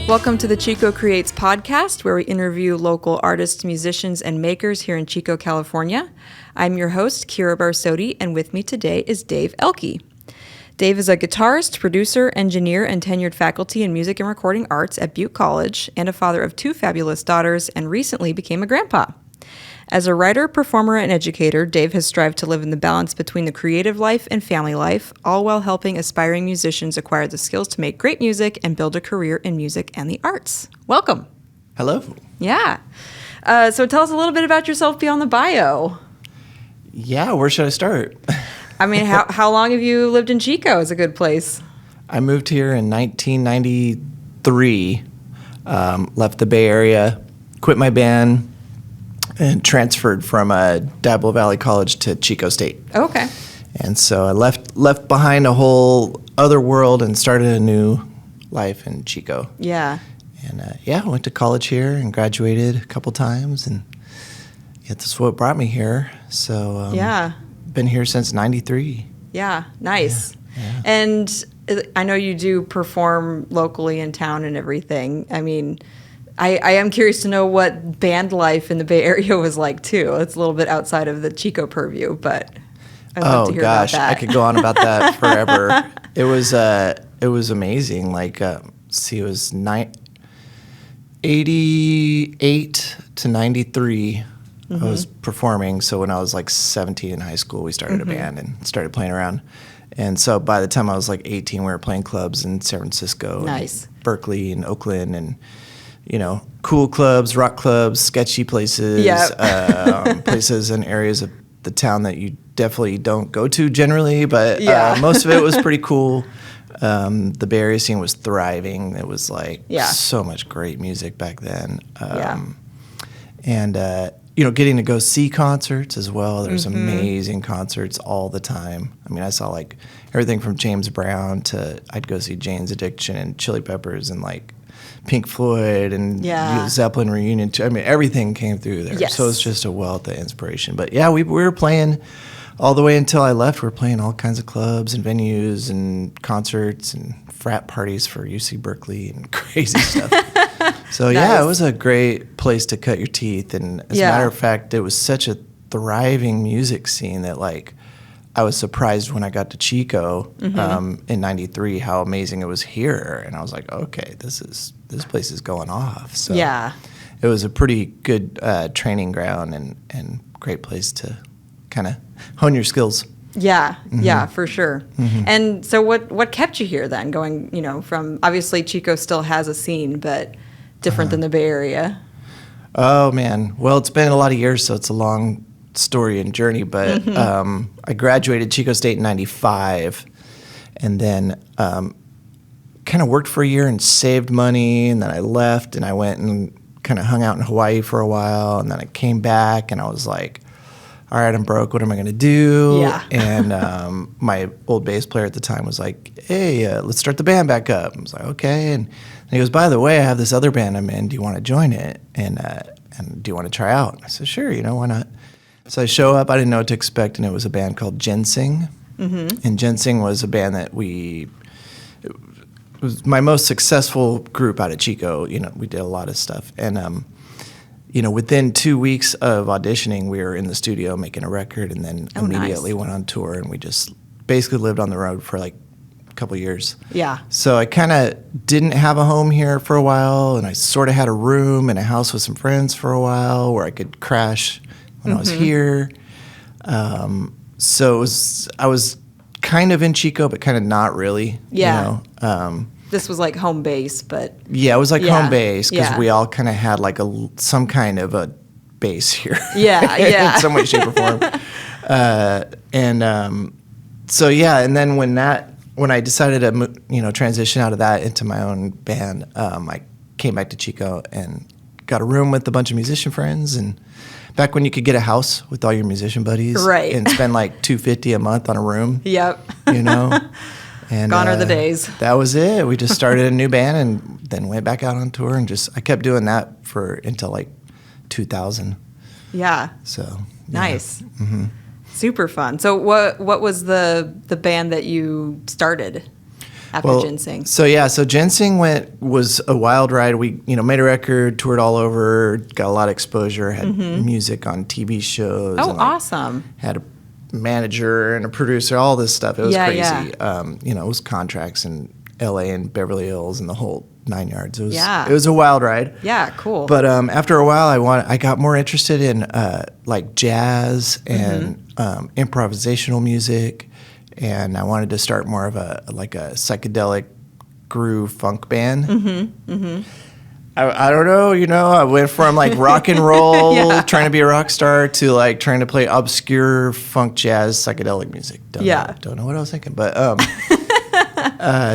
Welcome to the Chico Creates podcast, where we interview local artists, musicians, and makers here in Chico, California. I'm your host, Kira Barsodi, and with me today is Dave Elke. Dave is a guitarist, producer, engineer, and tenured faculty in music and recording arts at Butte College, and a father of two fabulous daughters, and recently became a grandpa. As a writer, performer, and educator, Dave has strived to live in the balance between the creative life and family life, all while helping aspiring musicians acquire the skills to make great music and build a career in music and the arts. Welcome. Hello. Yeah. So tell us a little bit about yourself beyond the bio. Yeah, where should I start? I mean, how long have you lived in Chico is a good place? I moved here in 1993, left the Bay Area, quit my band, and transferred from Diablo Valley College to Chico State. Okay. And so I left behind a whole other world and started a new life in Chico. Yeah. And I went to college here and graduated a couple times, and that's what brought me here. So been here since '93. Yeah, nice. Yeah. And I know you do perform locally in town and everything. I mean, I am curious to know what band life in the Bay Area was like too. It's a little bit outside of the Chico purview, but I'd love to hear about that. I could go on about that forever. It was amazing. Like, it was 88 to 93. I was performing. So when I was like 17 in high school, we started a band and started playing around. And so by the time I was like 18, we were playing clubs in San Francisco, nice, and Berkeley, and Oakland, and cool clubs, rock clubs, sketchy places, places and areas of the town that you definitely don't go to generally, but most of it was pretty cool. The Bay Area scene was thriving. It was like so much great music back then. And getting to go see concerts as well. There's amazing concerts all the time. I mean, I saw like everything from James Brown to I'd go see Jane's Addiction and Chili Peppers and like Pink Floyd and Zeppelin reunion. I mean, everything came through there. Yes. So it's just a wealth of inspiration. But yeah, we were playing all the way until I left. We were playing all kinds of clubs and venues and concerts and frat parties for UC Berkeley and crazy stuff. So nice. It was a great place to cut your teeth. And as a matter of fact, it was such a thriving music scene that like I was surprised when I got to Chico in '93 how amazing it was here. And I was like, okay, this place is going off. So it was a pretty good training ground and great place to kind of hone your skills. Yeah, for sure. And so what kept you here then, going, from, obviously Chico still has a scene, but different than the Bay Area? Oh, man. Well, it's been a lot of years, so it's a long story and journey, but I graduated Chico State in '95, and then kind of worked for a year and saved money, and then I left, and I went and kind of hung out in Hawaii for a while, and then I came back, and I was like, all right, I'm broke. What am I going to do? Yeah. And my old bass player at the time was like, hey, let's start the band back up. I was like, okay. And he goes, by the way, I have this other band I'm in. Do you want to join it? And do you want to try out? I said, sure, why not? So I show up. I didn't know what to expect, and it was a band called Ginseng. And Ginseng was a band that it was my most successful group out of Chico. We did a lot of stuff. And within 2 weeks of auditioning, we were in the studio making a record, and then immediately went on tour, and we just basically lived on the road for like a couple years. Yeah. So I kind of didn't have a home here for a while, and I sort of had a room and a house with some friends for a while where I could crash when I was here. So I was kind of in Chico, but kind of not really. Yeah. This was like home base, but... Yeah, it was like home base, because we all kind of had like some kind of a base here. In some way, shape, or form. And then when I decided to transition out of that into my own band, I came back to Chico and got a room with a bunch of musician friends, and back when you could get a house with all your musician buddies, right, and spend like $250 a month on a room. Yep. And gone are the days. That was it. We just started a new band and then went back out on tour, and I kept doing that until like 2000. Yeah. So nice. Super fun. So what was the band that you started? after Ginseng? So Ginseng was a wild ride. We, made a record, toured all over, got a lot of exposure, had music on TV shows. Oh, and, awesome. Had a manager and a producer, all this stuff. It was crazy. Yeah. It was contracts in LA and Beverly Hills and the whole 9 yards. It was a wild ride. Yeah, cool. But after a while, I got more interested in like jazz and improvisational music, and I wanted to start more of a psychedelic groove funk band. I don't know, I went from like rock and roll, trying to be a rock star, to like trying to play obscure funk, jazz, psychedelic music. Don't know what I was thinking, but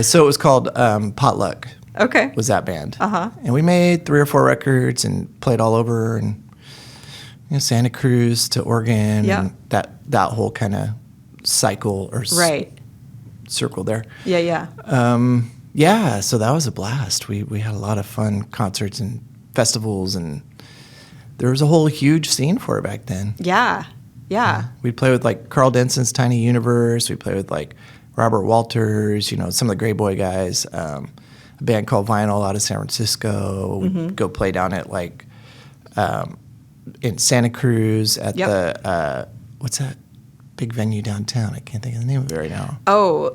so it was called Potluck. Okay. Was that band. And we made 3 or 4 records and played all over, and Santa Cruz to Oregon, and that whole kind of cycle or circle there. So that was a blast. We had a lot of fun concerts and festivals, and there was a whole huge scene for it back then. We'd play with like Carl Denson's Tiny Universe. We'd play with like Robert Walters, some of the Grey Boy guys. A band called Vinyl out of San Francisco. We'd go play down at like in Santa Cruz at the what's that big venue downtown? I can't think of the name of it right now. Oh,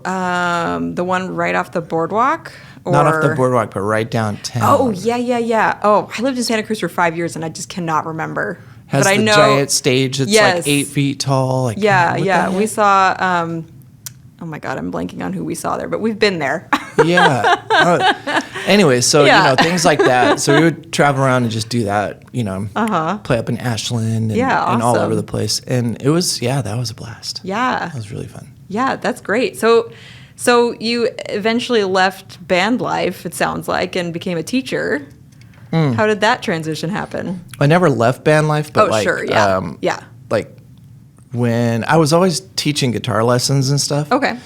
the one right off the boardwalk? Not off the boardwalk, but right downtown. Oh, yeah. Oh, I lived in Santa Cruz for 5 years, and I just cannot remember. Has but the I know, giant stage that's like 8 feet tall. Like, we saw, oh my God, I'm blanking on who we saw there, but we've been there. Anyway, so, things like that. So we would travel around and just do that, play up in Ashland and all over the place. And it was, that was a blast. That was really fun. Yeah, that's great. So you eventually left band life, it sounds like, and became a teacher. How did that transition happen? I never left band life, but like when I was always teaching guitar lessons and stuff. Okay.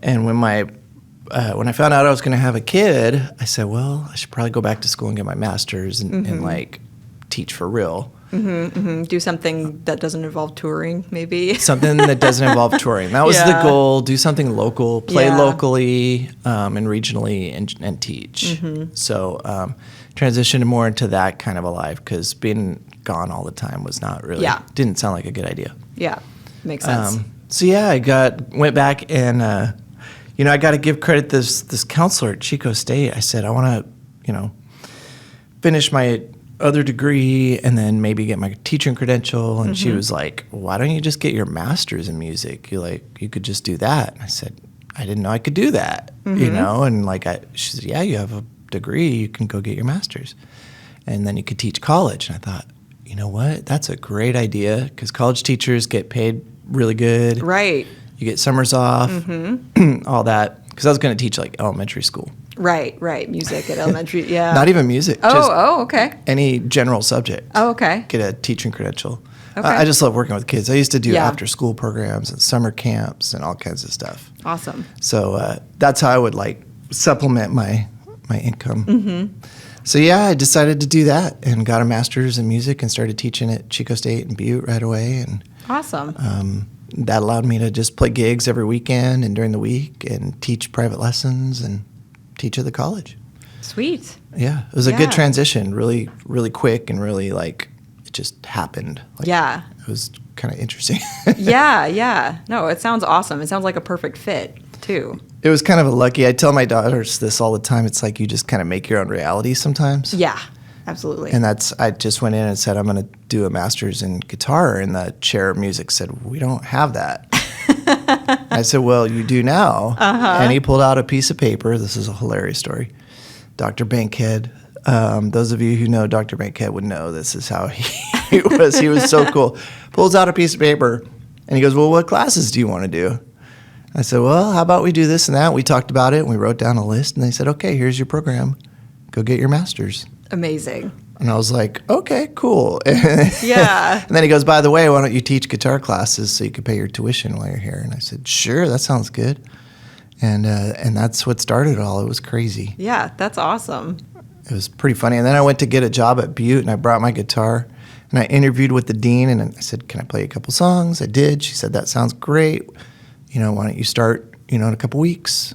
And when I found out I was going to have a kid, I said, well, I should probably go back to school and get my master's and like teach for real. Do something that doesn't involve touring, maybe. Something that doesn't involve touring. That was the goal. Do something local, play locally and regionally, and teach. So transitioned more into that kind of a life, because being gone all the time was not really, didn't sound like a good idea. Yeah, makes sense. I went back and, I got to give credit to this counselor at Chico State. I said, I want to, finish my other degree and then maybe get my teaching credential. And she was like, why don't you just get your master's in music? You could just do that. And I said, I didn't know I could do that, and she said, yeah, you have a degree, you can go get your master's. And then you could teach college. And I thought, you know what? That's a great idea, because college teachers get paid really good. Right. You get summers off, all that. Because I was going to teach like elementary school. Right. Music at elementary, Not even music. Okay. Any general subject. Oh, okay. Get a teaching credential. Okay. I just love working with kids. I used to do after school programs and summer camps and all kinds of stuff. Awesome. So that's how I would like supplement my income. So I decided to do that and got a master's in music and started teaching at Chico State and Butte right away. And awesome. That allowed me to just play gigs every weekend and during the week and teach private lessons and teach at the college. Sweet. Yeah, it was a good transition, really, really quick, and really like it just happened. Like, it was kind of interesting. Yeah. No, it sounds awesome. It sounds like a perfect fit too. It was kind of a lucky. I tell my daughters this all the time. It's like you just kind of make your own reality sometimes. Yeah, absolutely. And I just went in and said, I'm going to do a master's in guitar. And the chair of music said, we don't have that. I said, well, you do now. And he pulled out a piece of paper. This is a hilarious story. Dr. Bankhead. Those of you who know Dr. Bankhead would know this is how he was. He was so cool. Pulls out a piece of paper and he goes, well, what classes do you want to do? I said, well, how about we do this and that? We talked about it and we wrote down a list and they said, okay, here's your program. Go get your master's. Amazing. And I was like, okay, cool. Yeah. And then he goes, by the way, why don't you teach guitar classes so you can pay your tuition while you're here? And I said, sure, that sounds good. And that's what started it all. It was crazy. Yeah, that's awesome. It was pretty funny. And then I went to get a job at Butte and I brought my guitar and I interviewed with the dean and I said, can I play a couple songs? I did. She said, that sounds great. Why don't you start, in a couple weeks?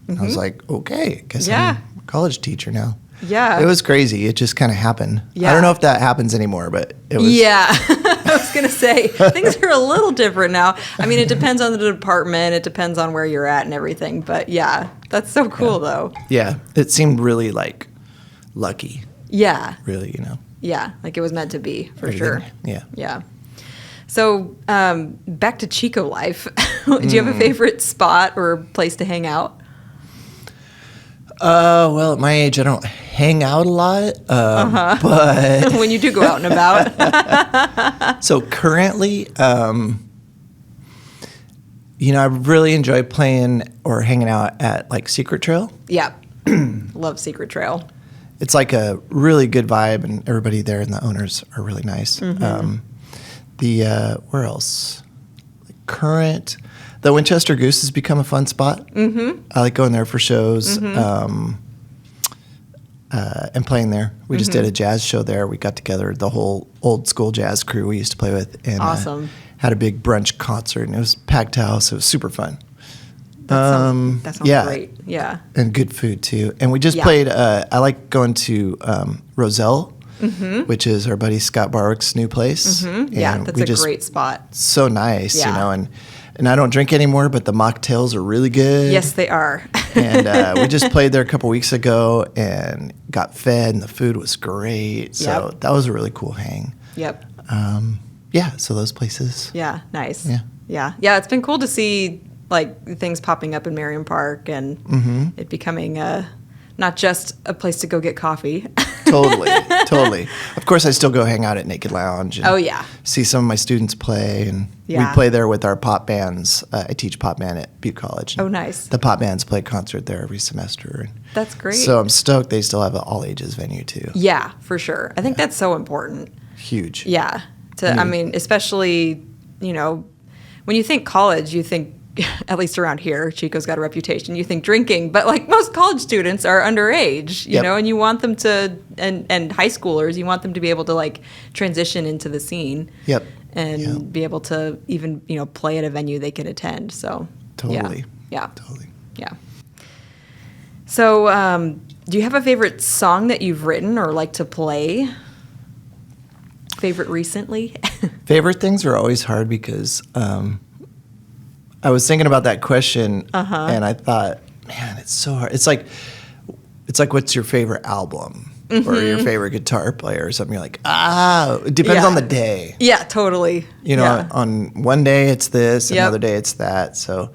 I was like, okay, guess Yeah. I'm a college teacher now. Yeah. It was crazy. It just kind of happened. Yeah. I don't know if that happens anymore, but it was. Yeah. I was going to say, things are a little different now. I mean, it depends on the department. It depends on where you're at and everything. But yeah, that's so cool, though. Yeah. It seemed really like lucky, Yeah. really, you know. Yeah. Like it was meant to be, for Everything. sure. Yeah. Yeah. So back to Chico life. Do you have a favorite spot or place to hang out? Well, at my age, I don't hang out a lot, but When you do go out and about. so currently, I really enjoy playing or hanging out at like Secret Trail. Yeah. Love Secret Trail. It's like a really good vibe, and everybody there and the owners are really nice. Where else? The Winchester Goose has become a fun spot. I like going there for shows and playing there. We just did a jazz show there. We got together, the whole old school jazz crew we used to play with, and Awesome. Had a big brunch concert, and it was packed house. It was super fun. That sounds yeah. great. Yeah. And good food too. And we just Yeah. played. I like going to Roselle, which is our buddy Scott Barwick's new place. Yeah, And that's we a just- great spot. So nice, Yeah. and I don't drink anymore, but the mocktails are really good. Yes, they are. And we just played there a couple weeks ago and got fed, and the food was great. So Yep. that was a really cool hang. Yep. Yeah, so those places. Yeah, nice. Yeah. Yeah. Yeah, it's been cool to see like things popping up in Merriam Park and it becoming not just a place to go get coffee. Totally. Of course, I still go hang out at Naked Lounge. And Oh, yeah. see some of my students play, and Yeah. we play there with our pop bands. I teach pop band at Butte College. Oh, nice. The pop bands play concert there every semester. And That's great. so I'm stoked they still have an all ages venue too. Yeah, for sure. I think that's so important. Huge. Yeah. I mean, especially, when you think college, you think, at least around here, Chico's got a reputation, you think drinking, but like most college students are underage, Yep. and you want them to, and high schoolers, you want them to be able to like transition into the scene. Yep. And Yep. be able to even, play at a venue they can attend. So, Totally. Yeah. Totally. Yeah. So, do you have a favorite song that you've written or like to play? Favorite recently? Favorite things are always hard because I was thinking about that question and I thought, man, it's so hard. It's like what's your favorite album or your favorite guitar player or something? You're like, it depends Yeah. on the day. Yeah, tototally. Yeah. On one day it's this, Yep. another day it's that. So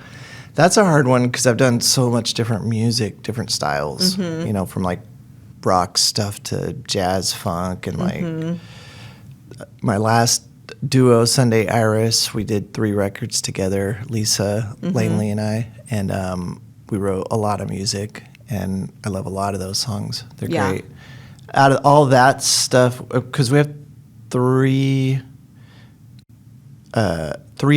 that's a hard one because I've done so much different music, different styles, from like rock stuff to jazz funk and like my last duo, Sunday Iris, we did 3 records together, Lisa, Langley, and I, and we wrote a lot of music, and I love a lot of those songs. They're Yeah. great. Out of all that stuff, because we have 3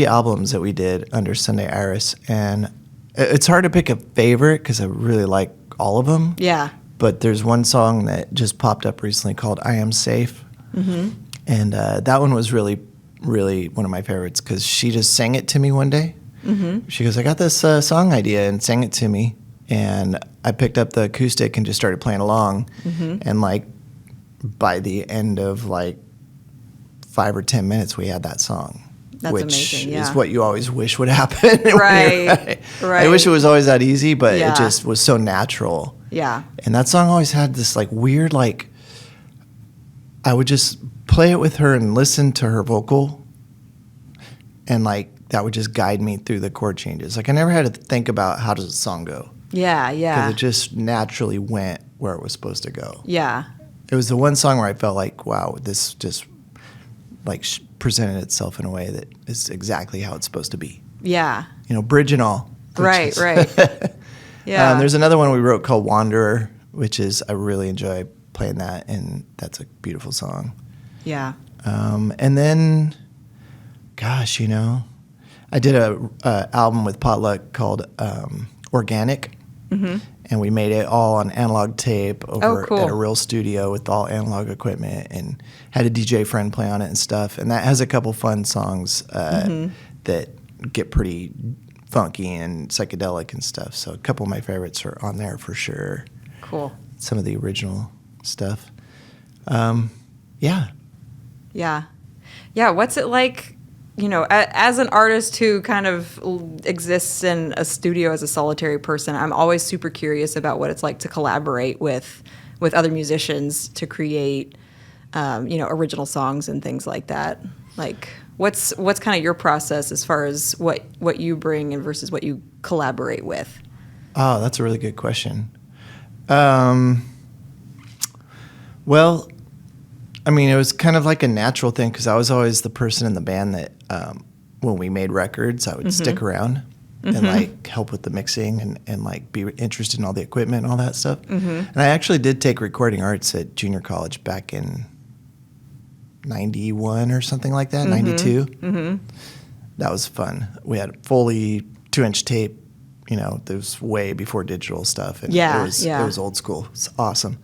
albums that we did under Sunday Iris, and it's hard to pick a favorite because I really like all of them. Yeah. But there's one song that just popped up recently called I Am Safe. And that one was really, really one of my favorites because she just sang it to me one day. She goes, I got this song idea, and sang it to me. And I picked up the acoustic and just started playing along. And like by the end of like 5 or 10 minutes, we had that song. That's which amazing, yeah. is what you always wish would happen. Right. I wish it was always that easy, but Yeah. it just was so natural. Yeah. And that song always had this like weird, like, I would just play it with her and listen to her vocal, and like that would just guide me through the chord changes. Like I never had to think about how does the song go, Yeah, yeah. because it just naturally went where it was supposed to go. Yeah. It was the one song where I felt like, wow, this just like presented itself in a way that is exactly how it's supposed to be. Yeah. Bridge and all. Right, right. Yeah. There's another one we wrote called Wanderer, which is, I really enjoy playing that, and that's a beautiful song. Yeah. And then, gosh, I did a album with Potluck called Organic, and we made it all on analog tape over cool. at a real studio with all analog equipment, and had a DJ friend play on it and stuff. And that has a couple fun songs that get pretty funky and psychedelic and stuff. So a couple of my favorites are on there for sure. Cool. Some of the original stuff. Yeah. Yeah. Yeah. What's it like, as an artist who kind of exists in a studio as a solitary person, I'm always super curious about what it's like to collaborate with other musicians to create, original songs and things like that. Like, what's kind of your process as far as what you bring and versus what you collaborate with? Oh, that's a really good question. Well, I mean, it was kind of like a natural thing because I was always the person in the band that when we made records, I would stick around and like help with the mixing and like be interested in all the equipment and all that stuff. And I actually did take recording arts at junior college back in 91 or something like that, 92. That was fun. We had Foley 2-inch tape, that was way before digital stuff. And it was old school. It's awesome.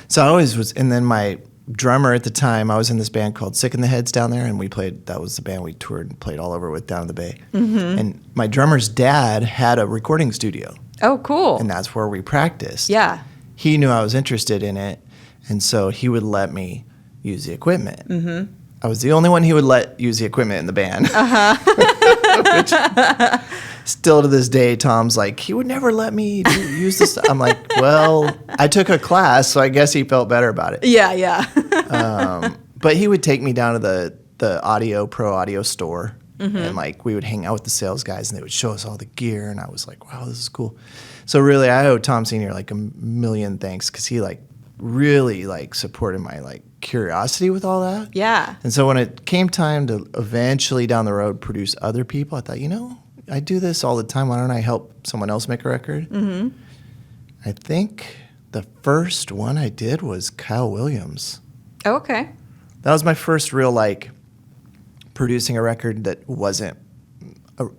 So I always was, and then my drummer at the time, I was in this band called Sick in the Heads down there, and that was the band we toured and played all over with down in the Bay. And my drummer's dad had a recording studio. Oh, cool. And that's where we practiced. Yeah. He knew I was interested in it, and so he would let me use the equipment. I was the only one he would let use the equipment in the band. Which, still to this day, Tom's like, he would never let me use this. I'm like, well, I took a class, so I guess he felt better about it. Yeah. But he would take me down to the Pro Audio store, and like we would hang out with the sales guys, and they would show us all the gear, and I was like, wow, this is cool. So really, I owe Tom Sr. like a million thanks because he like really like supported my like curiosity with all that. Yeah. And so when it came time to eventually down the road produce other people, I thought, I do this all the time. Why don't I help someone else make a record? I think the first one I did was Kyle Williams. Oh, okay. That was my first real like producing a record that wasn't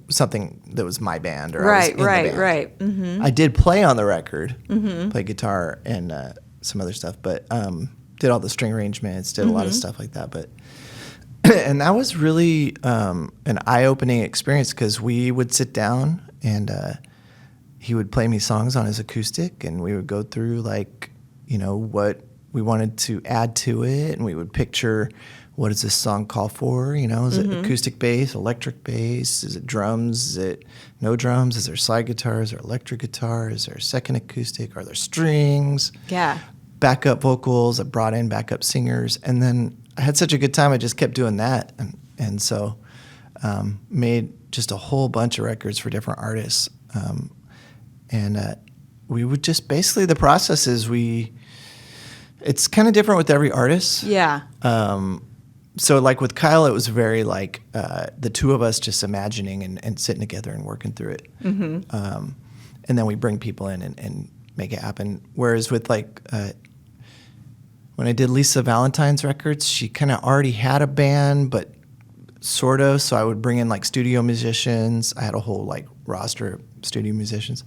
something that was my band or I was in the band. Right. I did play on the record, play guitar and some other stuff, but did all the string arrangements, did a lot of stuff like that. But and that was really an eye-opening experience because we would sit down and he would play me songs on his acoustic, and we would go through like what we wanted to add to it, and we would picture what does this song call for? Is it acoustic bass, electric bass? Is it drums? Is it no drums? Is there slide guitars or electric guitar? Is there a second acoustic? Are there strings? Yeah. Backup vocals. I brought in backup singers, and then I had such a good time. I just kept doing that, and so made just a whole bunch of records for different artists. And we would just basically the process is it's kind of different with every artist. Yeah. So like with Kyle, it was very like the two of us just imagining and sitting together and working through it. And then we bring people in and make it happen. Whereas with like when I did Lisa Valentine's records, she kind of already had a band, but sort of. So I would bring in like studio musicians. I had a whole like roster of studio musicians.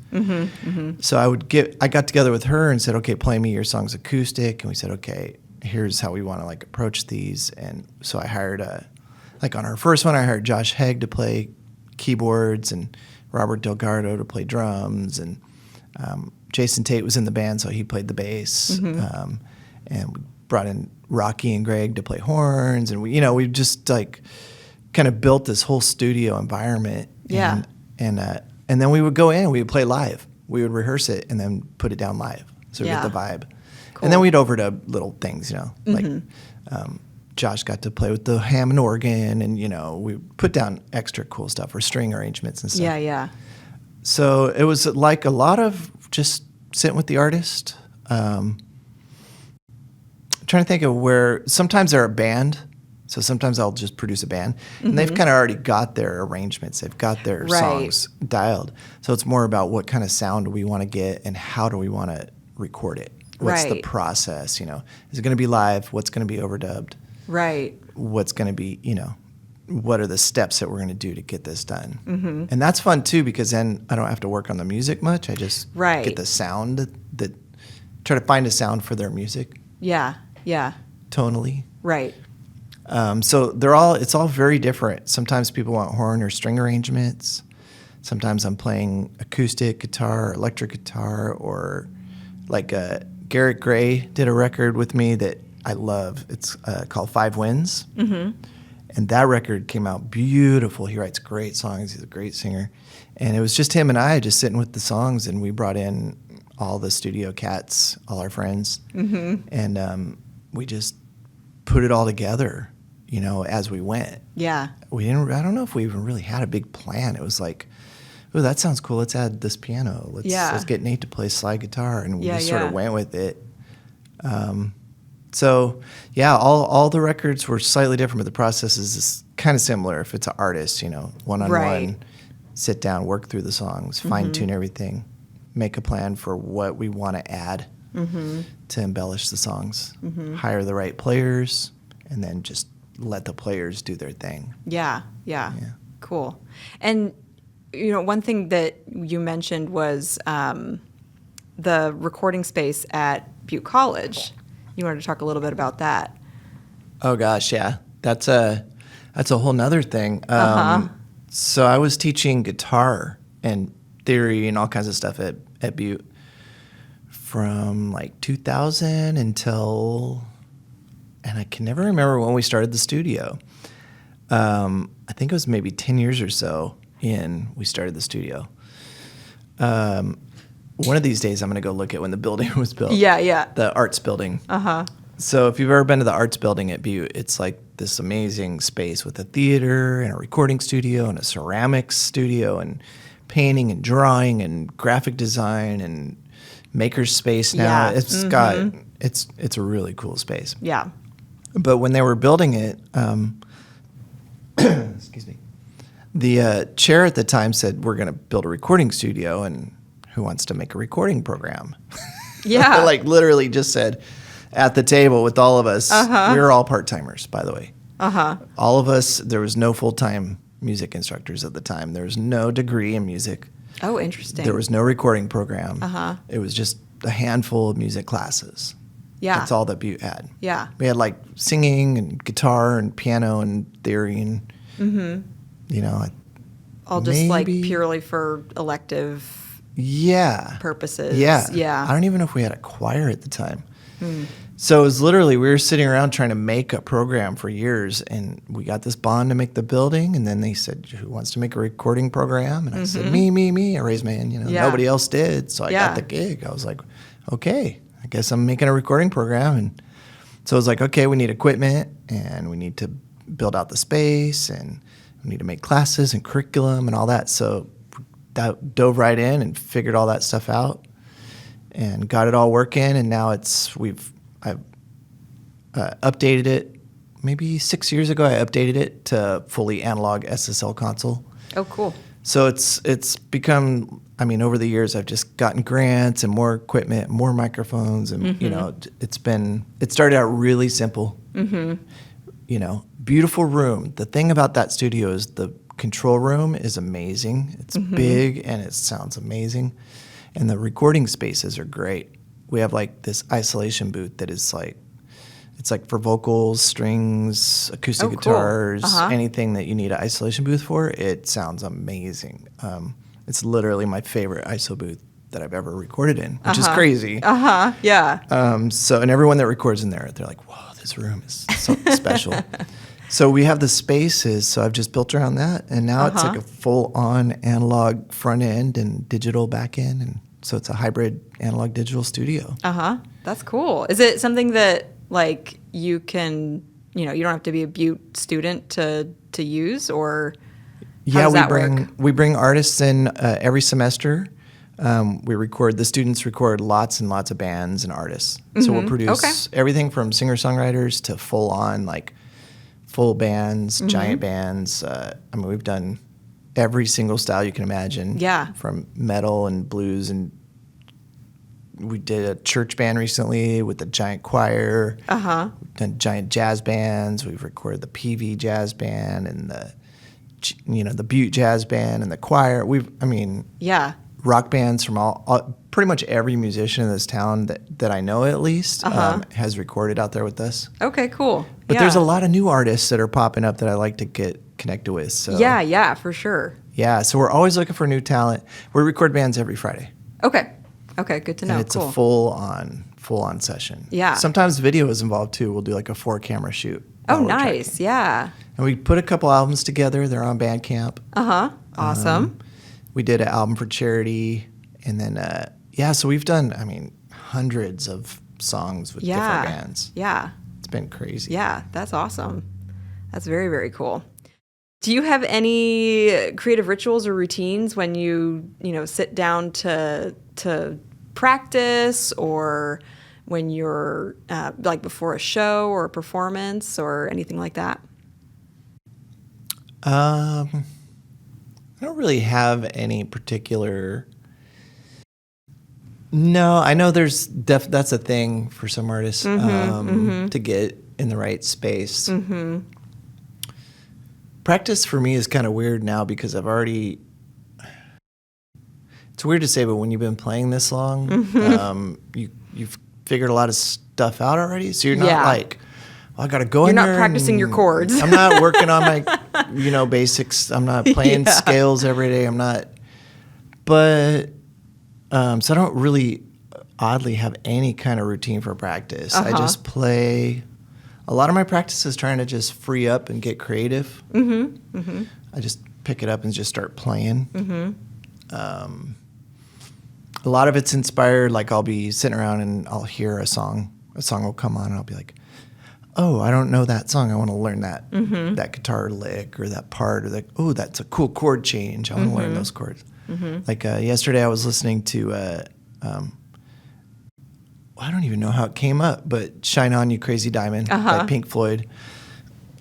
So I got together with her and said, okay, play me your songs acoustic. And we said, okay, here's how we want to like approach these. And so I hired like on our first one, I hired Josh Hegg to play keyboards and Robert Delgado to play drums. And Jason Tate was in the band, so he played the bass. And we brought in Rocky and Greg to play horns. And we just like kind of built this whole studio environment. Yeah. And then we would go in and we would play live. We would rehearse it and then put it down live. So we get the vibe. Cool. And then we'd overdub little things, like Josh got to play with the Hammond organ, and we put down extra cool stuff or string arrangements and stuff. Yeah. So it was like a lot of just sitting with the artist. Trying to think of where sometimes they're a band, so sometimes I'll just produce a band, and they've kind of already got their arrangements, they've got their songs dialed. So it's more about what kind of sound do we want to get and how do we want to record it. What's the process? Is it going to be live? What's going to be overdubbed? Right. What's going to be, what are the steps that we're going to do to get this done? And that's fun too, because then I don't have to work on the music much. I just get the sound that try to find a sound for their music. Yeah. Tonally. Right. So it's all very different. Sometimes people want horn or string arrangements. sometimes I'm playing acoustic guitar, or electric guitar, or like Garrett Gray did a record with me that I love. It's called Five Winds. Mm-hmm. And that record came out beautiful. He writes great songs. He's a great singer. And it was just him and I just sitting with the songs, and we brought in all the studio cats, all our friends. Mm-hmm. And we just put it all together, as we went. Yeah. I don't know if we even really had a big plan. It was like, oh, that sounds cool. Let's add this piano. Let's get Nate to play slide guitar. And we just sort of went with it. So, yeah, all the records were slightly different, but the process is kind of similar. If it's an artist, one-on-one, sit down, work through the songs, fine-tune everything, make a plan for what we want to add to embellish the songs, hire the right players, and then just let the players do their thing. Yeah. Cool. And, one thing that you mentioned was the recording space at Butte College. You wanted to talk a little bit about that. Oh gosh, yeah, that's a whole nother thing. So I was teaching guitar and theory and all kinds of stuff at Butte from like 2000 until, and I can never remember when we started the studio. I think it was maybe 10 years or so we started the studio. One of these days, I'm going to go look at when the building was built. Yeah. The arts building. So if you've ever been to the arts building at Butte, it's like this amazing space with a theater and a recording studio and a ceramics studio and painting and drawing and graphic design and maker's space now. Yeah. It's a really cool space. Yeah. But when they were building it, excuse me, the chair at the time said, we're going to build a recording studio, and who wants to make a recording program? Yeah. Like literally just said at the table with all of us. We were all part-timers, by the way. All of us, there was no full-time music instructors at the time. There was no degree in music. Oh, interesting. There was no recording program. It was just a handful of music classes. Yeah. That's all that Butte had. Yeah. We had like singing and guitar and piano and theory and, all just like purely for elective purposes. Yeah. I don't even know if we had a choir at the time. So it was literally, we were sitting around trying to make a program for years, and we got this bond to make the building, and then they said, who wants to make a recording program? And I said, me. I raised my hand, nobody else did. So I got the gig. I was like, okay, I guess I'm making a recording program. And so I was like, okay, we need equipment, and we need to build out the space, and we need to make classes and curriculum and all that. So that dove right in and figured all that stuff out and got it all working. And now I've updated it. Maybe 6 years ago, I updated it to fully analog SSL console. Oh, cool. So it's become, over the years, I've just gotten grants and more equipment, more microphones, and it started out really simple. Beautiful room. The thing about that studio is the control room is amazing. It's big and it sounds amazing, and the recording spaces are great. We have like this isolation booth that is like, it's like for vocals, strings, acoustic guitars, anything that you need an isolation booth for. It sounds amazing. It's literally my favorite ISO booth that I've ever recorded in, which is crazy. Yeah. So, and everyone that records in there, they're like, whoa, this room is so special. So we have the spaces, so I've just built around that, and now it's like a full-on analog front end and digital back end, and so it's a hybrid analog digital studio. That's cool. Is it something that like you can, you don't have to be a Butte student to use, or how does that work? We bring artists in every semester. The students record lots and lots of bands and artists. So we'll produce everything from singer-songwriters to full-on like full bands, giant bands. We've done every single style you can imagine. Yeah. From metal and blues, and we did a church band recently with a giant choir. We've done giant jazz bands. We've recorded the PV jazz band and the Butte jazz band and the choir. Rock bands from all pretty much every musician in this town that I know at least has recorded out there with us. Okay, cool. But there's a lot of new artists that are popping up that I like to get connected with. So Yeah, for sure. yeah, so we're always looking for new talent. We record bands every Friday. Okay, good to know. And it's cool. a full on session. Yeah. Sometimes video is involved too. We'll do like a 4-camera shoot. Oh, while we're nice. tracking. Yeah. And we put a couple albums together. They're on Bandcamp. Awesome. We did an album for charity. And then, so we've done, hundreds of songs with different bands. Yeah. It's been crazy. Yeah, that's awesome. That's very, very cool. Do you have any creative rituals or routines when you sit down to practice, or when you're like before a show or a performance or anything like that? I don't really have any particular. No, I know there's that's a thing for some artists to get in the right space. Practice for me is kind of weird now because I've already. It's weird to say, but when you've been playing this long, you've figured a lot of stuff out already. So you're not like, well, I got to go in there. You're not practicing your chords. I'm not working on my, basics. I'm not playing scales every day. I'm not. But, so I don't really, oddly, have any kind of routine for practice. I just play. A lot of my practice is trying to just free up and get creative. I just pick it up and just start playing. A lot of it's inspired, like I'll be sitting around and I'll hear a song will come on and I'll be like, oh, I don't know that song. I want to learn that that guitar lick or that part, or oh, that's a cool chord change. I want to learn those chords. Like yesterday I was listening to, I don't even know how it came up, but Shine On You Crazy Diamond by Pink Floyd.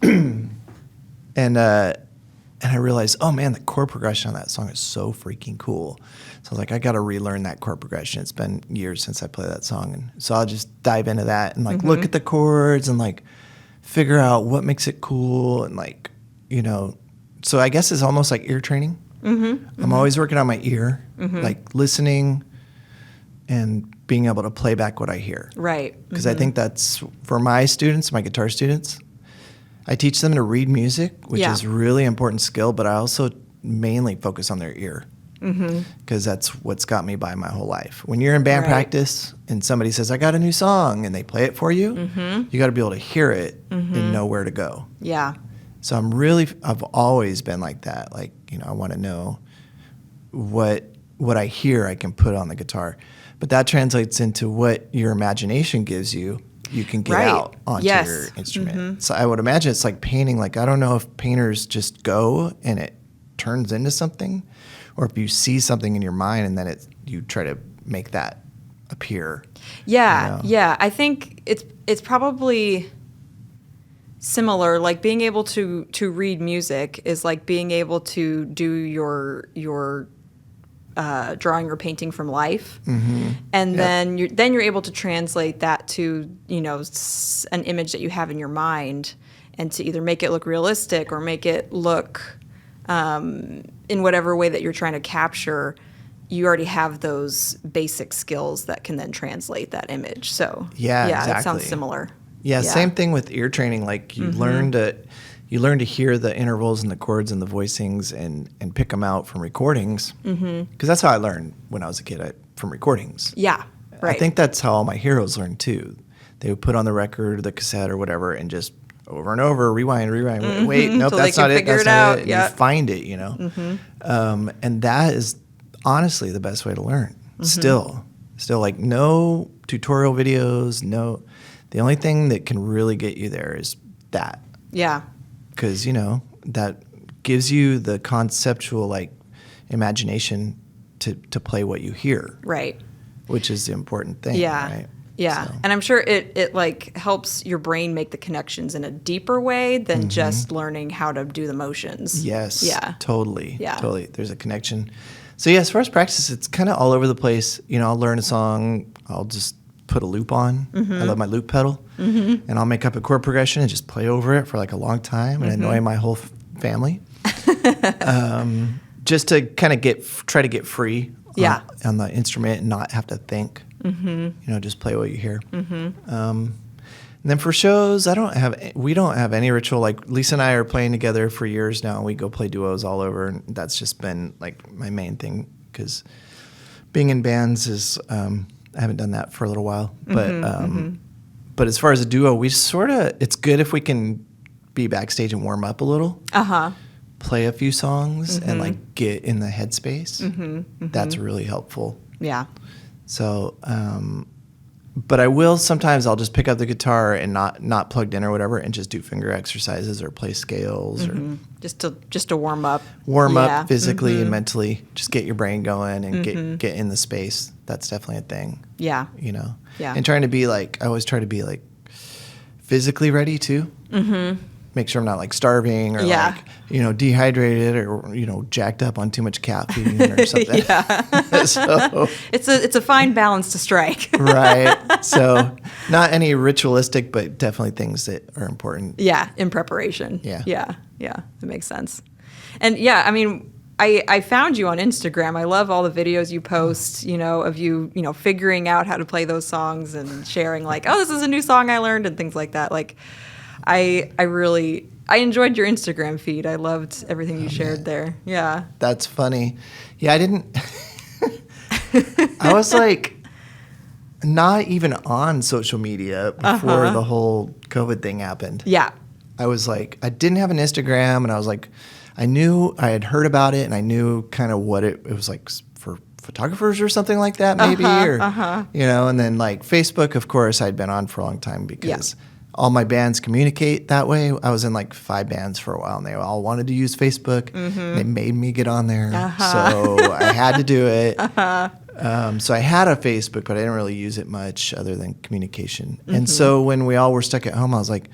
And I realized, oh man, the chord progression on that song is so freaking cool. So I was like, I got to relearn that chord progression. It's been years since I played that song. And so I'll just dive into that and look at the chords and figure out what makes it cool. And so I guess it's almost like ear training. I'm always working on my ear, listening and being able to play back what I hear. Right. Because I think that's, for my students, my guitar students, I teach them to read music, which is a really important skill, but I also mainly focus on their ear because that's what's got me by my whole life. When you're in band practice and somebody says, I got a new song, and they play it for you, you got to be able to hear it and know where to go. Yeah. So I've always been like that. I want to know what I hear I can put on the guitar. But that translates into what your imagination gives you. You can get out onto your instrument. So I would imagine it's like painting. I don't know if painters just go and it turns into something, or if you see something in your mind and then you try to make that appear. Yeah, yeah. I think it's probably similar. Like being able to read music is like being able to do your drawing or painting from life, and then you're able to translate that to an image that you have in your mind, and to either make it look realistic or make it look in whatever way that you're trying to capture. You already have those basic skills that can then translate that image. So exactly. That sounds similar. Yeah, same thing with ear training. You learn to hear the intervals and the chords and the voicings and pick them out from recordings. Because that's how I learned when I was a kid, from recordings. Yeah, right. I think that's how all my heroes learned too. They would put on the record, the cassette or whatever, and just over and over, rewind. Wait, nope, that's not it. That's not it. And you find it, and that is honestly the best way to learn. Still, no tutorial videos. No, the only thing that can really get you there is that. Yeah. Because, that gives you the conceptual, imagination to play what you hear. Right. Which is the important thing, right? Yeah. So. And I'm sure it helps your brain make the connections in a deeper way than just learning how to do the motions. Yes. Yeah. Totally. Yeah. Totally. There's a connection. So, as far as practice, it's kind of all over the place. I'll learn a song. I'll just put a loop on. I love my loop pedal. And I'll make up a chord progression and just play over it for a long time and annoy my whole family. Just to kind of try to get free on the instrument and not have to think. Just play what you hear. And then for shows, we don't have any ritual. Like Lisa and I are playing together for years now. We go play duos all over, and that's just been like my main thing because being in bands is I haven't done that for a little while. But as far as a duo, it's good if we can be backstage and warm up a little. Play a few songs and like get in the headspace. That's really helpful. Yeah. So, but I will sometimes I'll just pick up the guitar and not plugged in or whatever and just do finger exercises or play scales or just to warm up. Up physically and mentally. Just get your brain going and get in the space. That's definitely a thing. Yeah. You know. Yeah. And I always try to be like physically ready too. Make sure I'm not like starving or like, dehydrated or, jacked up on too much caffeine or something. So it's a fine balance to strike. Right. So not any ritualistic, but definitely things that are important. Yeah. In preparation. Yeah. Yeah. Yeah. That makes sense. And yeah, I mean, I found you on Instagram. I love all the videos you post, of you, figuring out how to play those songs and sharing like, oh, this is a new song I learned and things like that. Like, I enjoyed your Instagram feed. I loved everything you shared there. Yeah. That's funny. Yeah, I was like not even on social media before the whole COVID thing happened. Yeah. I was like, I didn't have an Instagram and I was like, I knew I had heard about it and I knew kind of what it was like for photographers or something like that maybe and then like Facebook, of course, I'd been on for a long time because all my bands communicate that way. I was in like 5 bands for a while and they all wanted to use Facebook. They made me get on there. So I had to do it. So I had a Facebook, but I didn't really use it much other than communication. And so when we all were stuck at home, I was like,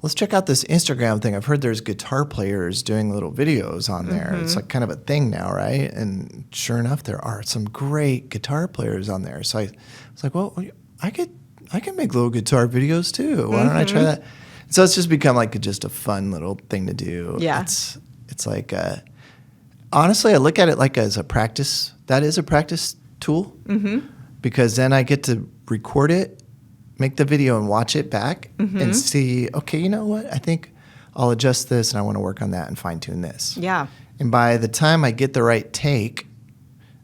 let's check out this Instagram thing. I've heard there's guitar players doing little videos on there. It's like kind of a thing now, right? And sure enough, there are some great guitar players on there. So I was like, well, I can make little guitar videos too. Why don't I try that? So it's just become like just a fun little thing to do. Yeah. It's like, honestly, I look at it like as a practice. That is a practice tool because then I get to record it, make the video and watch it back and see, okay, you know what? I think I'll adjust this and I want to work on that and fine tune this. Yeah. And by the time I get the right take,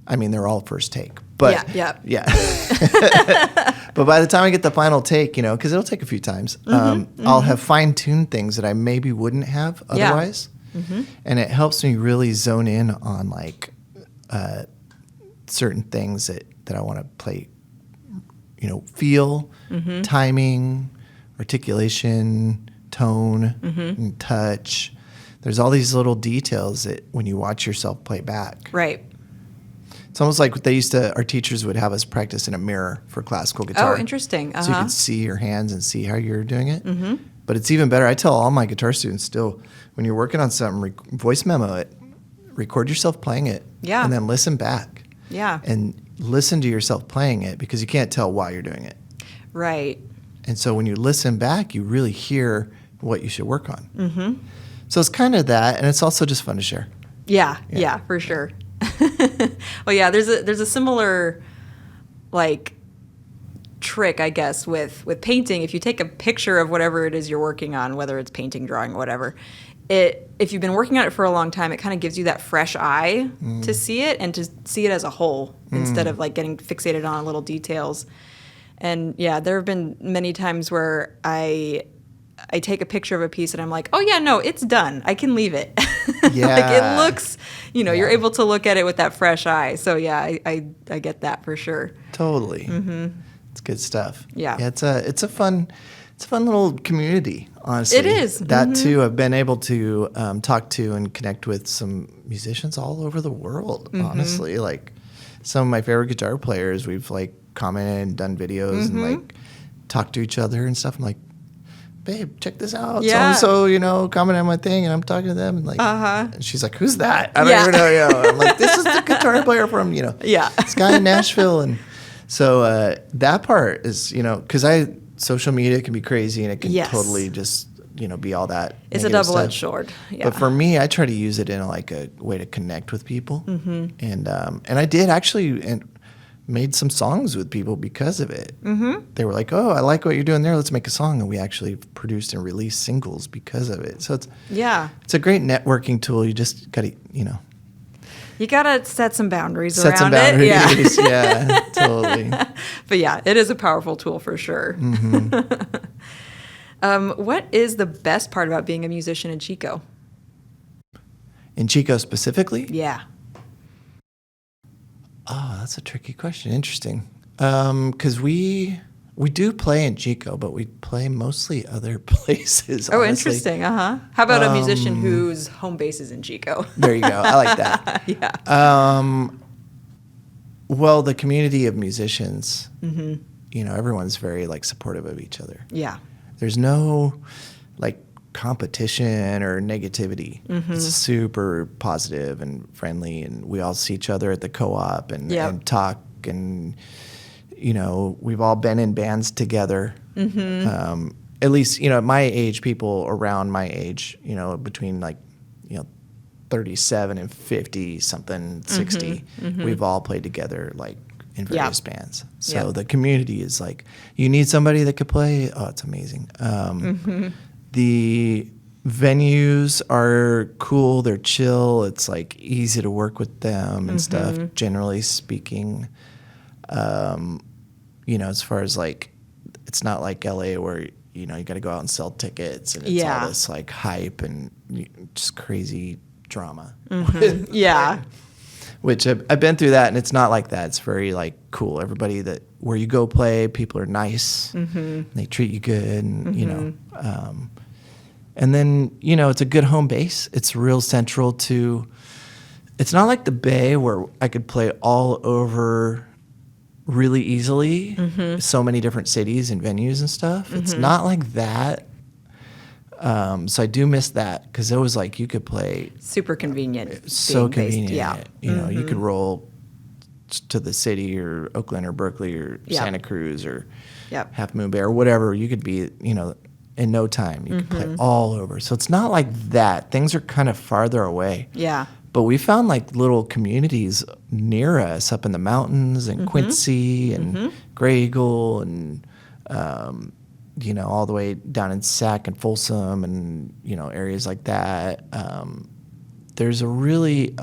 I mean, they're all first take. But yeah. But by the time I get the final take, because it'll take a few times, I'll have fine-tuned things that I maybe wouldn't have otherwise. And it helps me really zone in on like certain things that I want to play, feel, timing, articulation, tone, and touch. There's all these little details that when you watch yourself play back. Right. It's almost like our teachers would have us practice in a mirror for classical guitar. Oh, interesting. So you could see your hands and see how you're doing it. But it's even better. I tell all my guitar students still, when you're working on something, voice memo it, record yourself playing it, and then listen back. Yeah. And listen to yourself playing it because you can't tell why you're doing it. Right. And so when you listen back, you really hear what you should work on. So it's kind of that, and it's also just fun to share. Yeah, for sure. Well, yeah, there's a similar like trick, I guess, with painting. If you take a picture of whatever it is you're working on, whether it's painting, drawing, whatever, if you've been working on it for a long time, it kind of gives you that fresh eye to see it and to see it as a whole instead of like getting fixated on little details. And yeah, there have been many times where I take a picture of a piece and I'm like, oh yeah, no, it's done. I can leave it. Yeah. Like it looks, you're able to look at it with that fresh eye. So yeah, I get that for sure. Totally. It's good stuff. Yeah. It's a fun little community, honestly. It is. That too, I've been able to talk to and connect with some musicians all over the world, honestly. Like some of my favorite guitar players, we've like commented and done videos and like talked to each other and stuff. I'm like, babe, check this out. Yeah. So-and-so, commented on my thing, and I'm talking to them, and like, and she's like, who's that? I don't even know. I'm like, this is the guitar player from, this guy in Nashville. And so that part is, because social media can be crazy, and it can totally just, be all that. It's a double-edged sword. Yeah. But for me, I try to use it in like a way to connect with people. And I did actually, and made some songs with people because of it. They were like, oh, I like what you're doing there. Let's make a song. And we actually produced and released singles because of it. So it's a great networking tool. You just got to, You got to set some boundaries set around some boundaries. it. Yeah, totally. But yeah, it is a powerful tool for sure. What is the best part about being a musician in Chico? In Chico specifically? Yeah. Oh, that's a tricky question. Interesting. Because we do play in Chico, but we play mostly other places. Oh, honestly. interesting. How about a musician whose home base is in Chico? There you go. I like that. Yeah. Well, the community of musicians, everyone's very supportive of each other. Yeah. There's no competition or negativity. It's super positive and friendly, and we all see each other at the co-op and talk, and we've all been in bands together. At least at my age, people around my age, between 37 and 50 something, 60, we've all played together in various bands. So the community is you need somebody that could play. Oh, it's amazing. The venues are cool. They're chill. It's easy to work with them and stuff, generally speaking. As far as it's not like LA where, you got to go out and sell tickets and it's all this hype and just crazy drama. Yeah. Which I've been through that, and it's not like that. It's very cool. Everybody where you go play, people are nice. They treat you good, and and then it's a good home base. It's real central to. It's not like the Bay where I could play all over really easily, so many different cities and venues and stuff. It's not like that. So I do miss that because it was you could play super convenient. So convenient. Yeah. You could roll to the city or Oakland or Berkeley or Santa Cruz or Half Moon Bay or whatever. You could be, in no time. You could play all over. So it's not like that. Things are kind of farther away. Yeah. But we found little communities near us up in the mountains and Quincy and Gray Eagle and all the way down in Sac and Folsom and, areas like that. There's a really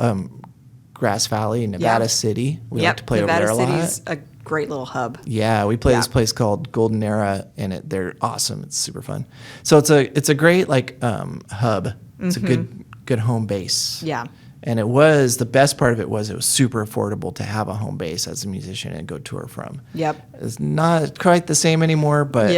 Grass Valley, Nevada City. We like to play Nevada over there a lot. City's a great little hub. Yeah, we play this place called Golden Era, and they're awesome. It's super fun. So it's a great hub. It's a good home base. Yeah. And the best part of it was super affordable to have a home base as a musician and go tour from. Yep. It's not quite the same anymore, but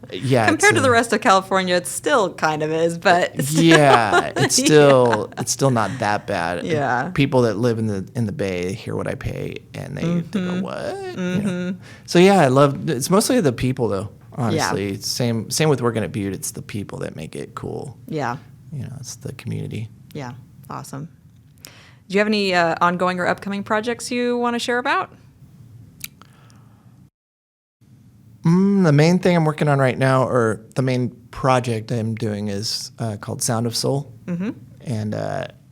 compared to the rest of California, it still kind of is, but it's still not that bad. Yeah. People that live in the Bay hear what I pay and they go, what? So I love it's mostly the people though, honestly. Same with working at Butte, it's the people that make it cool. Yeah. It's the community. Yeah. Awesome. Do you have any ongoing or upcoming projects you want to share about? The main thing I'm working on right now, or the main project I'm doing, is called Sound of Soul. And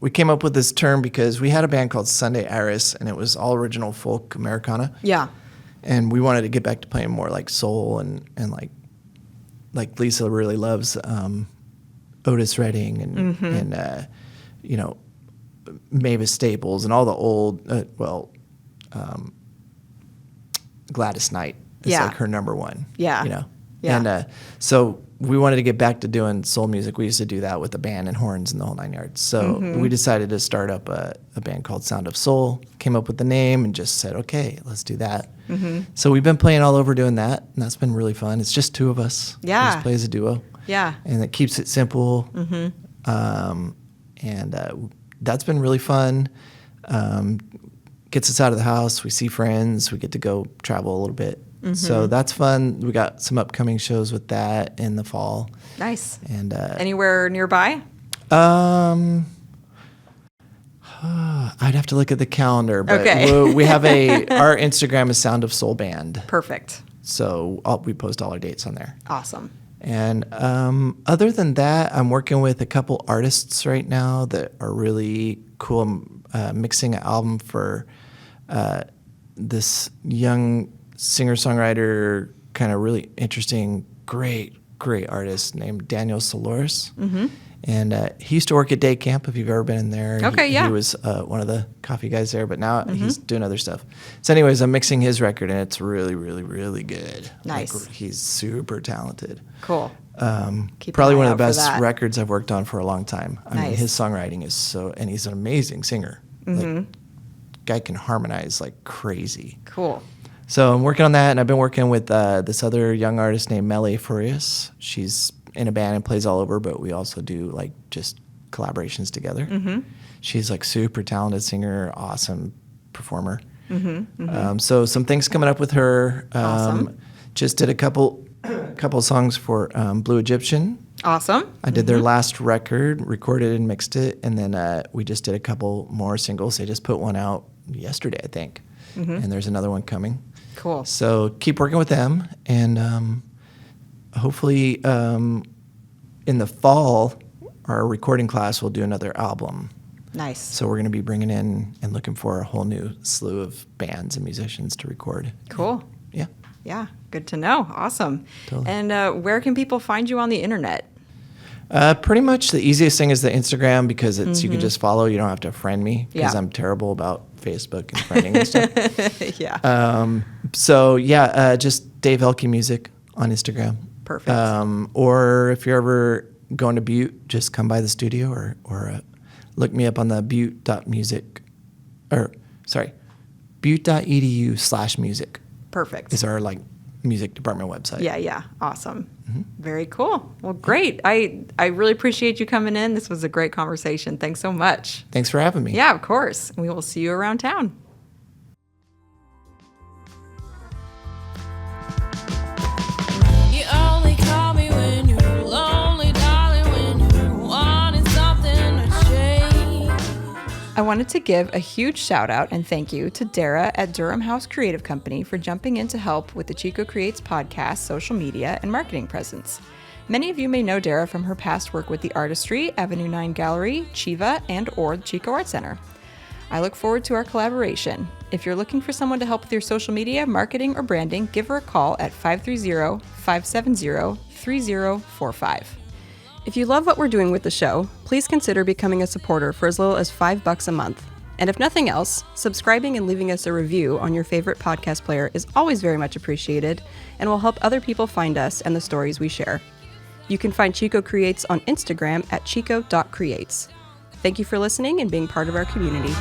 we came up with this term because we had a band called Sunday Iris, and it was all original folk Americana. Yeah. And we wanted to get back to playing more soul and Lisa really loves Otis Redding and Mavis Staples and all the old, Gladys Knight is her number one. Yeah. And so we wanted to get back to doing soul music. We used to do that with the band and horns and the whole nine yards. So we decided to start up a band called Sound of Soul, came up with the name and just said, okay, let's do that. So we've been playing all over doing that, and that's been really fun. It's just two of us. Yeah. We just play as a duo. Yeah. And it keeps it simple. That's been really fun. Gets us out of the house. We see friends. We get to go travel a little bit. So that's fun. We got some upcoming shows with that in the fall. Nice. And anywhere nearby? I'd have to look at the calendar, but we have our Instagram is Sound of Soul Band. Perfect. So we post all our dates on there. Awesome. And other than that, I'm working with a couple artists right now that are really cool. I'm mixing an album for this young singer-songwriter, kind of really interesting, great artist named Daniel Soloris. Mm-hmm. And he used to work at Day Camp, if you've ever been in there. Okay, He was one of the coffee guys there, but now Mm-hmm. he's doing other stuff. So anyways, I'm mixing his record, and it's really, really, really good. Nice. Like, he's super talented. Cool. Keep Probably an one eye of the out for best that. records I've worked on for a long time. I mean, Nice. his songwriting is so, and he's an amazing singer. Mm-hmm. Like, guy can harmonize like crazy. Cool. So I'm working on that, and I've been working with this other young artist named Melly Furious. She's in a band and plays all over, but we also do like just collaborations together. Mm-hmm. She's like super talented singer, awesome performer. So some things coming up with her. Awesome. Just did a couple songs for Blue Egyptian. Awesome. I did their last record, recorded and mixed it, and then we just did a couple more singles. They just put one out yesterday, I think, and there's another one coming. Cool. So keep working with them, and hopefully in the fall, our recording class will do another album. Nice. So we're going to be bringing in and looking for a whole new slew of bands and musicians to record. Cool. Yeah. Yeah. Good to know. Awesome. Totally. And where can people find you on the internet? Pretty much the easiest thing is the Instagram, because it's you can just follow. You don't have to friend me, because Yeah. I'm terrible about Facebook and friending and stuff. Yeah. So yeah, just Dave Elke Music on Instagram. Perfect. Or if you're ever going to Butte, just come by the studio, or look me up on the butte.edu/music. Perfect. Is our like music department website. Yeah. Awesome. Very cool. Well, great. I really appreciate you coming in. This was a great conversation. Thanks so much. Thanks for having me. Yeah, of course. We will see you around town. You only call me when you're lonely, darling, when you're wanting something to change. I wanted to give a huge shout out and thank you to Dara at Durham House Creative Company for jumping in to help with the Chico Creates podcast, social media, and marketing presence. Many of you may know Dara from her past work with the Artistry, Avenue 9 Gallery, Chiva, and/or the Chico Art Center. I look forward to our collaboration. If you're looking for someone to help with your social media, marketing, or branding, give her a call at 530-570-3045. If you love what we're doing with the show, please consider becoming a supporter for as little as $5 a month. And if nothing else, subscribing and leaving us a review on your favorite podcast player is always very much appreciated and will help other people find us and the stories we share. You can find Chico Creates on Instagram at chico.creates. Thank you for listening and being part of our community.